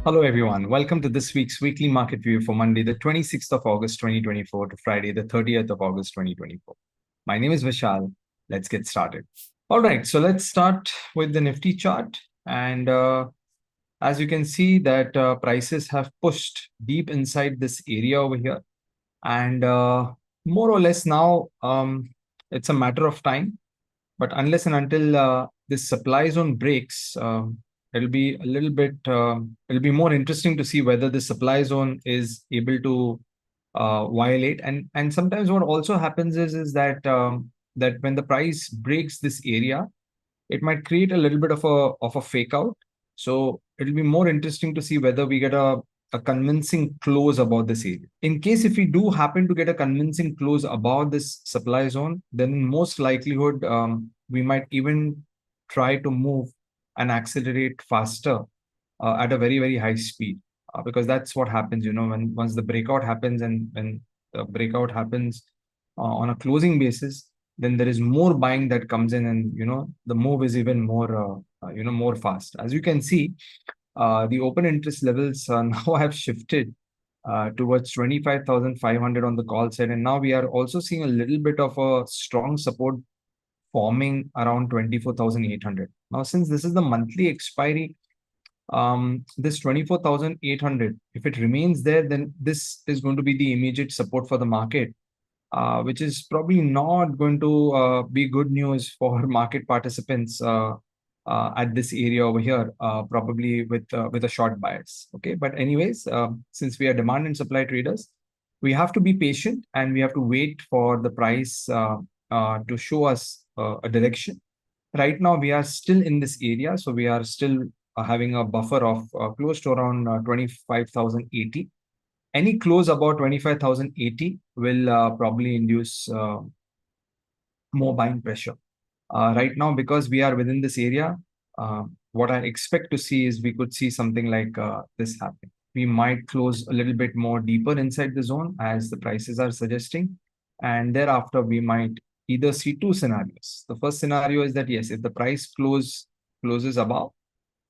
Hello, everyone. Welcome to this week's weekly market view for Monday, the 26th of August, 2024 to Friday, the 30th of August, 2024. My name is Vishal. Let's get started. All right, so let's start with the Nifty chart. And as you can see that prices have pushed deep inside this area over here. And more or less now, it's a matter of time. But unless and until this supply zone breaks, it'll be a little bit, it'll be more interesting to see whether the supply zone is able to violate. And sometimes what also happens is that when the price breaks this area, it might create a little bit of a fake out. So it'll be more interesting to see whether we get a convincing close above this area. In case if we do happen to get a convincing close above this supply zone, then in most likelihood, we might even try to move and accelerate faster at a very, very high speed. Because that's what happens, when once the breakout happens and when the breakout happens on a closing basis, then there is more buying that comes in, and the move is even more more fast. As you can see, the open interest levels now have shifted towards 25,500 on the call side, and now we are also seeing a little bit of a strong support forming around 24,800. Now, since this is the monthly expiry, this 24,800, if it remains there, then this is going to be the immediate support for the market, which is probably not going to be good news for market participants at this area over here, probably with a short bias. Okay, but anyways, since we are demand and supply traders, we have to be patient and we have to wait for the price to show us a direction. Right now, we are still in this area, so we are still having a buffer of close to around 25,080. Any close about 25,080 will probably induce more buying pressure. Right now, because we are within this area, what I expect to see is we could see something like this happen. We might close a little bit more deeper inside the zone as the prices are suggesting. And thereafter, we might either see two scenarios. The first scenario is that, yes, if the price closes above,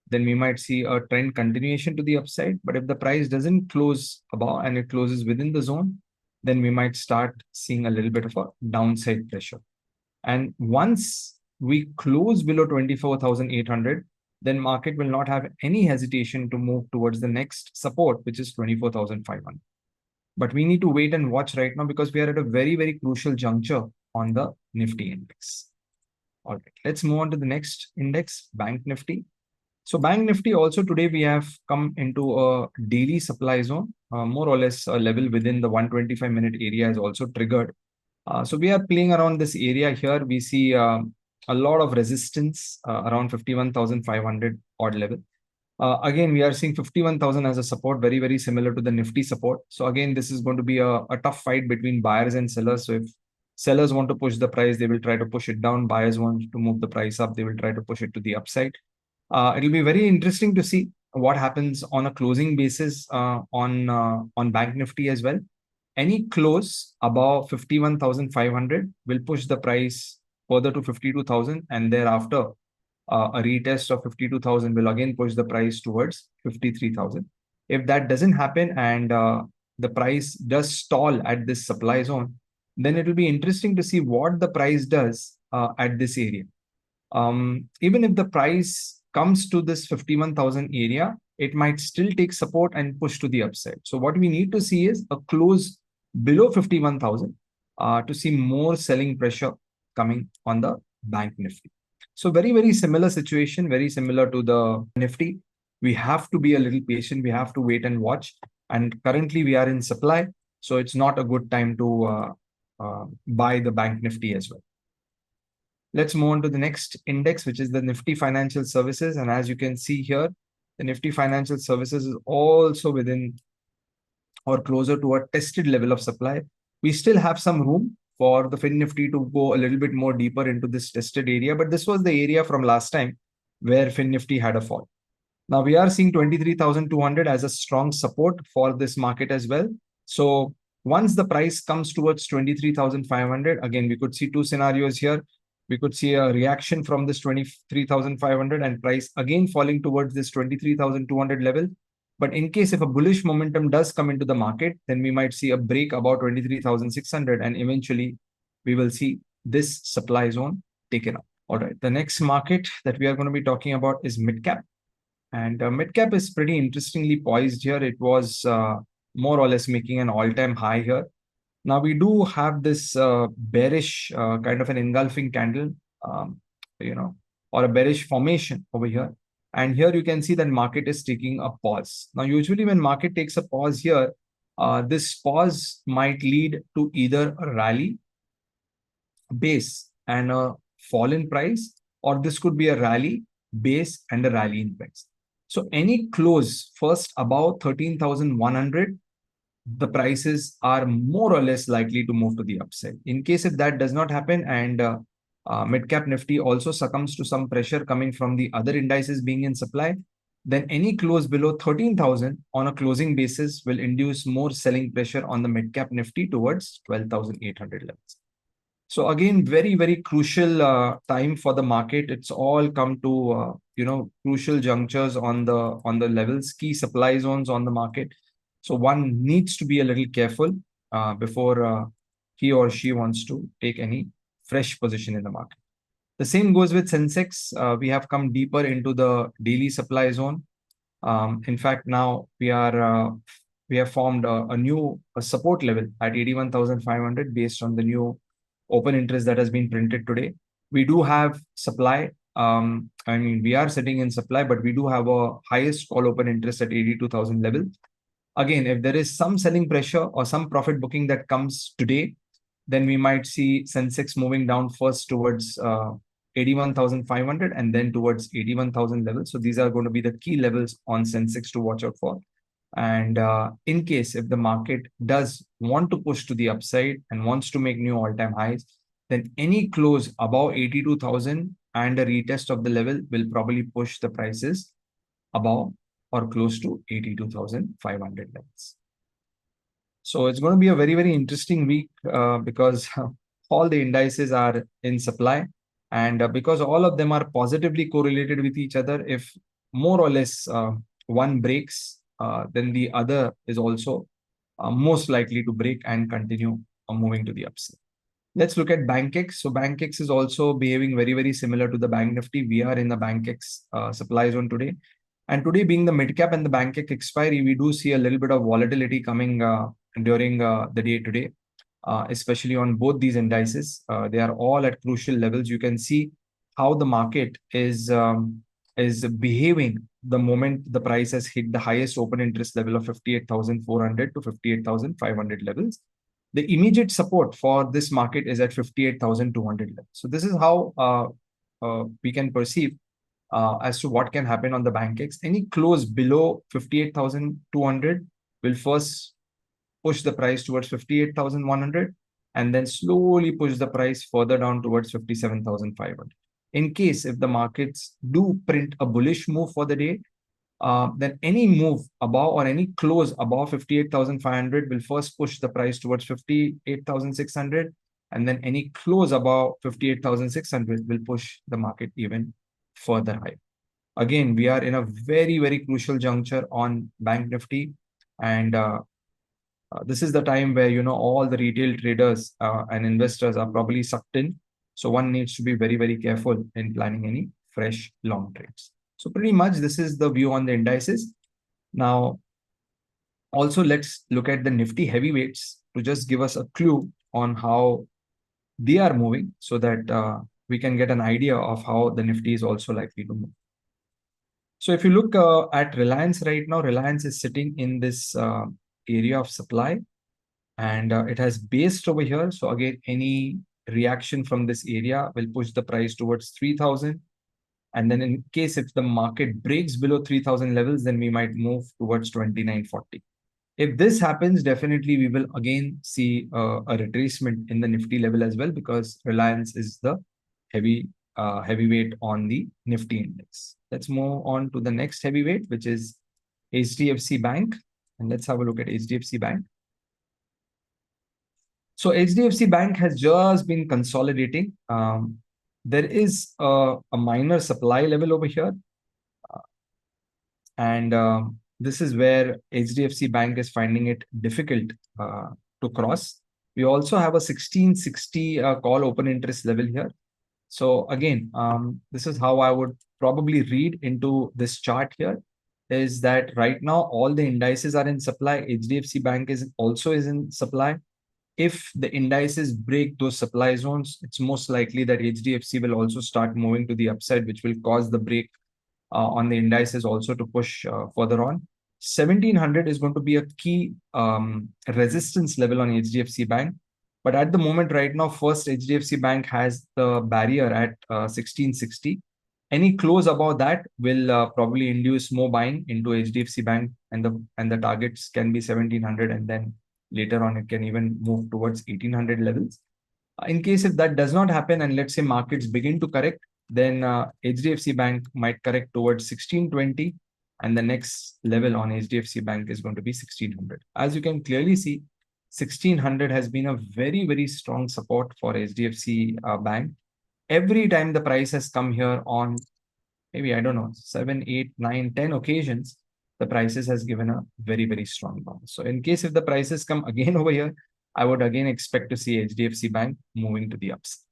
then we might see a trend continuation to the upside. But if the price doesn't close above and it closes within the zone, then we might start seeing a little bit of a downside pressure. And once we close below 24,800, then market will not have any hesitation to move towards the next support, which is 24,500. But we need to wait and watch right now because we are at a very, very crucial juncture on the Nifty index. All right, let's move on to the next index, Bank Nifty. So Bank Nifty also today we have come into a daily supply zone, more or less a level within the 125-minute area is also triggered. So we are playing around this area here. We see a lot of resistance around 51,500 odd level. Again, we are seeing 51,000 as a support, very, very similar to the Nifty support. So again, this is going to be a tough fight between buyers and sellers. So if sellers want to push the price, they will try to push it down. Buyers want to move the price up, they will try to push it to the upside. It'll be very interesting to see what happens on a closing basis on Bank Nifty as well. Any close above 51,500 will push the price further to 52,000, and thereafter a retest of 52,000 will again push the price towards 53,000. If that doesn't happen and the price does stall at this supply zone, then it will be interesting to see what the price does at this area. Even if the price comes to this 51,000 area, it might still take support and push to the upside. So what we need to see is a close below 51,000 to see more selling pressure coming on the Bank Nifty. So very, very similar situation, very similar to the Nifty. We have to be a little patient. We have to wait and watch. And currently we are in supply. So it's not a good time to buy the Bank Nifty as well. Let's move on to the next index, which is the Nifty Financial Services. And as you can see here, the Nifty Financial Services is also within or closer to a tested level of supply. We still have some room for the Finnifty to go a little bit more deeper into this tested area, but this was the area from last time where Finnifty had a fall. Now we are seeing 23,200 as a strong support for this market as well. So once the price comes towards 23,500, again, we could see two scenarios here. We could see a reaction from this 23,500 and price again falling towards this 23,200 level. But in case if a bullish momentum does come into the market, then we might see a break about 23,600 and eventually we will see this supply zone taken up. All right. The next market that we are going to be talking about is MidCap. And MidCap is pretty interestingly poised here. It was more or less making an all-time high here. Now we do have this bearish kind of an engulfing candle, um, or a bearish formation over here. And here you can see that market is taking a pause. Now, usually when market takes a pause here, this pause might lead to either a rally base and a fall in price, or this could be a rally base and a rally in price. So any close first above 13,100, the prices are more or less likely to move to the upside. In case if that does not happen and MidCap Nifty also succumbs to some pressure coming from the other indices being in supply, then any close below 13,000 on a closing basis will induce more selling pressure on the MidCap Nifty towards 12,800 levels. So again, very, very crucial time for the market. It's all come to crucial junctures on the levels, key supply zones on the market. So one needs to be a little careful before he or she wants to take any fresh position in the market. The same goes with Sensex. We have come deeper into the daily supply zone. In fact, now we have formed a new support level at 81,500 based on the new open interest that has been printed today. We do have supply. I mean, we are sitting in supply, but we do have a highest call open interest at 82,000 level. Again, if there is some selling pressure or some profit booking that comes today, then we might see Sensex moving down first towards 81,500 and then towards 81,000 levels. So these are going to be the key levels on Sensex to watch out for. And in case if the market does want to push to the upside and wants to make new all-time highs, then any close above 82,000 and a retest of the level will probably push the prices above or close to 82,500 levels. So it's going to be a very, very interesting week because all the indices are in supply. And because all of them are positively correlated with each other, if more or less one breaks, then the other is also most likely to break and continue moving to the upside. Let's look at Bankex. So Bankex is also behaving very, very similar to the Bank Nifty. We are in the Bankex supply zone today. And today being the mid-cap and the Bankex expiry, we do see a little bit of volatility coming during the day today, especially on both these indices. They are all at crucial levels. You can see how the market is behaving the moment the price has hit the highest open interest level of 58,400 to 58,500 levels. The immediate support for this market is at 58,200 levels. So this is how we can perceive as to what can happen on the Bankex. Any close below 58,200 will first push the price towards 58,100 and then slowly push the price further down towards 57,500. In case if the markets do print a bullish move for the day, then any move above or any close above 58,500 will first push the price towards 58,600. And then any close above 58,600 will push the market even further high. Again, we are in a very, very crucial juncture on Bank Nifty. And this is the time where, all the retail traders and investors are probably sucked in. So one needs to be very, very careful in planning any fresh long trades. So pretty much this is the view on the indices. Now, also let's look at the Nifty heavyweights to just give us a clue on how they are moving so that we can get an idea of how the Nifty is also likely to move. So if you look at Reliance right now, Reliance is sitting in this area of supply and it has based over here. So again, any reaction from this area will push the price towards 3,000. And then in case if the market breaks below 3,000 levels, then we might move towards 2940. If this happens, definitely we will again see a retracement in the Nifty level as well, because Reliance is the heavyweight on the Nifty index. Let's move on to the next heavyweight, which is HDFC Bank. And let's have a look at HDFC Bank. So HDFC Bank has just been consolidating. There is a minor supply level over here. And this is where HDFC Bank is finding it difficult to cross. We also have a 1660 call open interest level here. So again, this is how I would probably read into this chart here, is that right now all the indices are in supply. HDFC Bank is also in supply. If the indices break those supply zones, it's most likely that HDFC will also start moving to the upside, which will cause the break on the indices also to push further on. 1700 is going to be a key resistance level on HDFC Bank. But at the moment, right now, first HDFC Bank has the barrier at 1660. Any close above that will probably induce more buying into HDFC Bank, and the targets can be 1700, and then later on it can even move towards 1800 levels. In case if that does not happen, and let's say markets begin to correct, then HDFC Bank might correct towards 1620, and the next level on HDFC Bank is going to be 1600. As you can clearly see, 1600 has been a very, very strong support for HDFC Bank. Every time the price has come here on maybe, I don't know, 7, 8, 9, 10 occasions, the prices has given a very, very strong bounce. So in case if the prices come again over here, I would again expect to see HDFC Bank moving to the upside.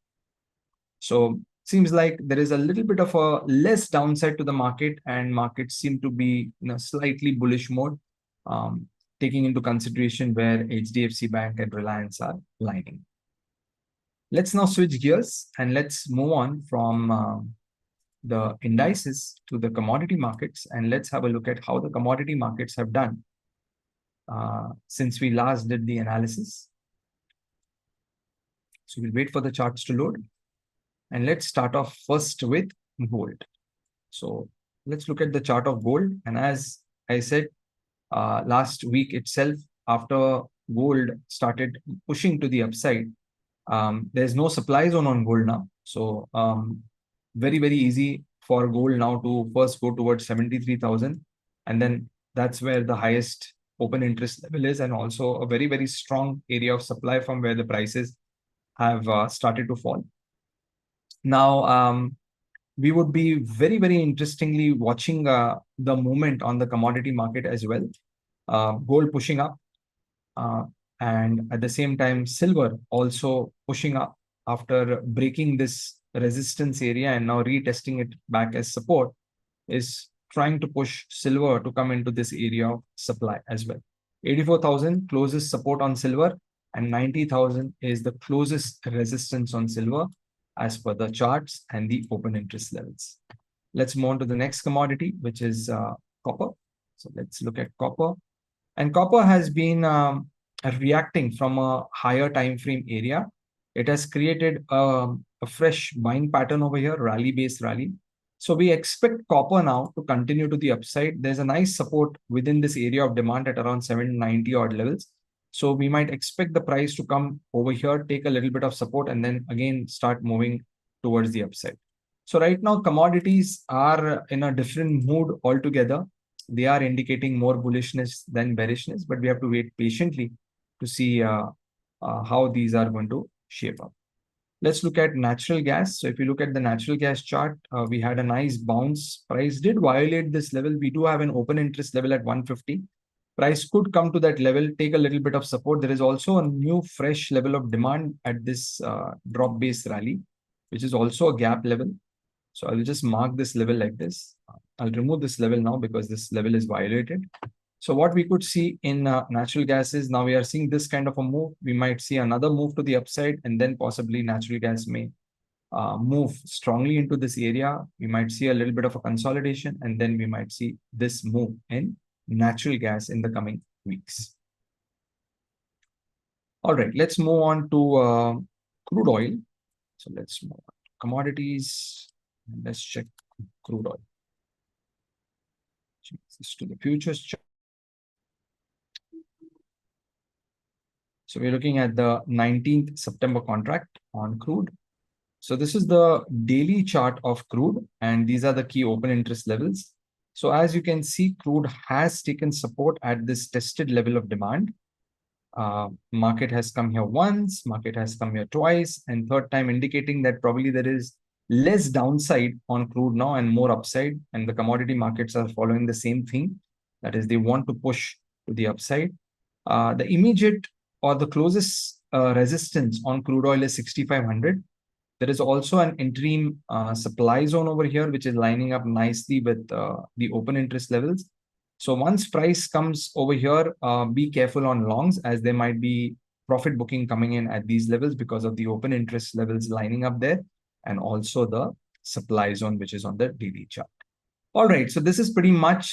So seems like there is a little bit of a less downside to the market, and markets seem to be in a slightly bullish mode, taking into consideration where HDFC Bank and Reliance are lining. Let's now switch gears and let's move on from the indices to the commodity markets, and let's have a look at how the commodity markets have done since we last did the analysis. So we'll wait for the charts to load, and let's start off first with gold. So let's look at the chart of gold, and as I said last week itself, after gold started pushing to the upside, there's no supply zone on gold now. So very, very easy for gold now to first go towards 73,000. And then that's where the highest open interest level is, and also a very, very strong area of supply from where the prices have started to fall. Now, we would be very, very interestingly watching the movement on the commodity market as well. Gold pushing up, and at the same time, silver also pushing up after breaking this resistance area and now retesting it back as support, is trying to push silver to come into this area of supply as well. 84,000 closest support on silver, and 90,000 is the closest resistance on silver as per the charts and the open interest levels. Let's move on to the next commodity, which is copper. So let's look at copper. And copper has been reacting from a higher time frame area. It has created a fresh buying pattern over here, rally-based rally. So we expect copper now to continue to the upside. There's a nice support within this area of demand at around 790 odd levels. So we might expect the price to come over here, take a little bit of support, and then again start moving towards the upside. So right now, commodities are in a different mood altogether. They are indicating more bullishness than bearishness, but we have to wait patiently to see how these are going to shape up. Let's look at natural gas. So if you look at the natural gas chart, we had a nice bounce. Price did violate this level. We do have an open interest level at 150. Price could come to that level, take a little bit of support. There is also a new fresh level of demand at this drop-based rally, which is also a gap level. So I'll just mark this level like this. I'll remove this level now because this level is violated. So what we could see in natural gas is now we are seeing this kind of a move. We might see another move to the upside, and then possibly natural gas may move strongly into this area. We might see a little bit of a consolidation, and then we might see this move in natural gas in the coming weeks. All right, let's move on to crude oil. So let's move on to commodities. Let's check crude oil. Change this to the futures chart. So we're looking at the 19th September contract on crude. So this is the daily chart of crude, and these are the key open interest levels. So as you can see, crude has taken support at this tested level of demand. Market has come here once, market has come here twice, and third time, indicating that probably there is less downside on crude now and more upside, and the commodity markets are following the same thing. That is, they want to push to the upside. The immediate or the closest resistance on crude oil is 6,500. There is also an interim supply zone over here, which is lining up nicely with the open interest levels. So once price comes over here, be careful on longs, as there might be profit booking coming in at these levels because of the open interest levels lining up there, and also the supply zone, which is on the daily chart. All right, so this is pretty much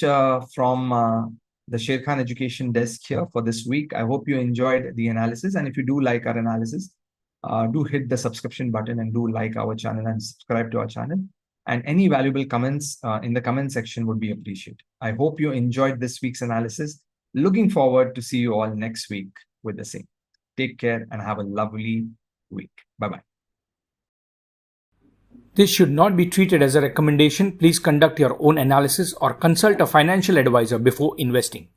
from the Sher Khan Education Desk here for this week. I hope you enjoyed the analysis, and if you do like our analysis, do hit the subscription button and do like our channel and subscribe to our channel. And any valuable comments in the comment section would be appreciated. I hope you enjoyed this week's analysis. Looking forward to see you all next week with the same. Take care and have a lovely week. Bye-bye. This should not be treated as a recommendation. Please conduct your own analysis or consult a financial advisor before investing.